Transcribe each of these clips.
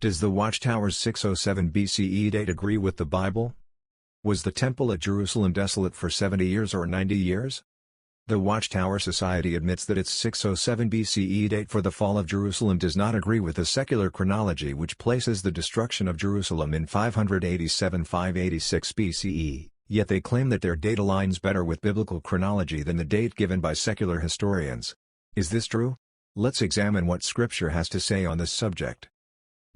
Does the Watchtower's 607 BCE date agree with the Bible? Was the temple at Jerusalem desolate for 70 years or 90 years? The Watchtower Society admits that its 607 BCE date for the fall of Jerusalem does not agree with the secular chronology, which places the destruction of Jerusalem in 587–586 BCE, yet they claim that their date aligns better with biblical chronology than the date given by secular historians. Is this true? Let's examine what Scripture has to say on this subject.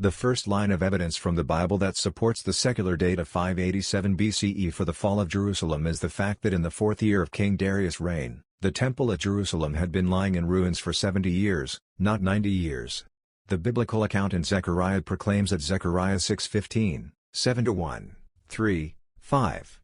The first line of evidence from the Bible that supports the secular date of 587 BCE for the fall of Jerusalem is the fact that in the 4th year of King Darius' reign, the temple at Jerusalem had been lying in ruins for 70 years, not 90 years. The biblical account in Zechariah proclaims at Zechariah 6:15, 7-1, 3, 5.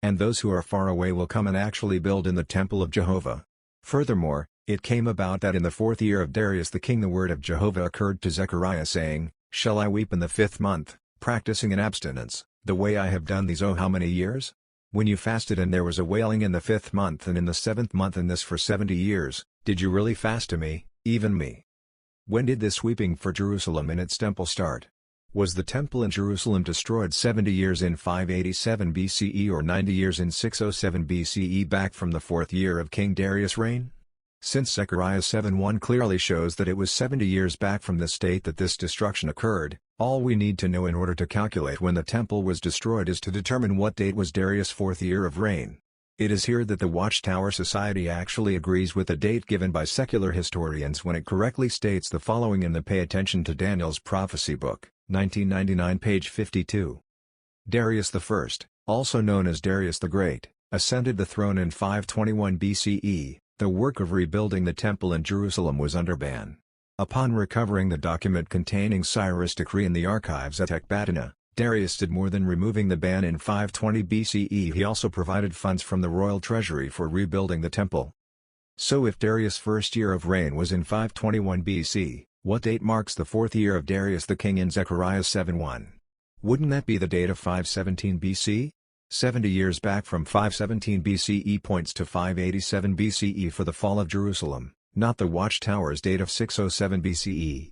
And those who are far away will come and actually build in the temple of Jehovah. Furthermore, it came about that in the 4th year of Darius the king the word of Jehovah occurred to Zechariah saying, "Shall I weep in the 5th month, practicing an abstinence, the way I have done these how many years? When you fasted and there was a wailing in the 5th month and in the 7th month and this for 70 years, did you really fast to me, even me?" When did this weeping for Jerusalem and its temple start? Was the temple in Jerusalem destroyed 70 years in 587 BCE or 90 years in 607 BCE back from the 4th year of King Darius' reign? Since Zechariah 7:1 clearly shows that it was 70 years back from this date that this destruction occurred, all we need to know in order to calculate when the temple was destroyed is to determine what date was Darius' 4th year of reign. It is here that the Watchtower Society actually agrees with the date given by secular historians when it correctly states the following in the Pay Attention to Daniel's Prophecy book, 1999 page 52. Darius I, also known as Darius the Great, ascended the throne in 521 BCE. The work of rebuilding the temple in Jerusalem was under ban. Upon recovering the document containing Cyrus' decree in the archives at Ecbatana, Darius did more than removing the ban in 520 BCE. He also provided funds from the royal treasury for rebuilding the temple. So if Darius' first year of reign was in 521 BC, what date marks the 4th year of Darius the king in Zechariah 7:1? Wouldn't that be the date of 517 BC? 70 years back from 517 BCE points to 587 BCE for the fall of Jerusalem, not the Watchtower's date of 607 BCE.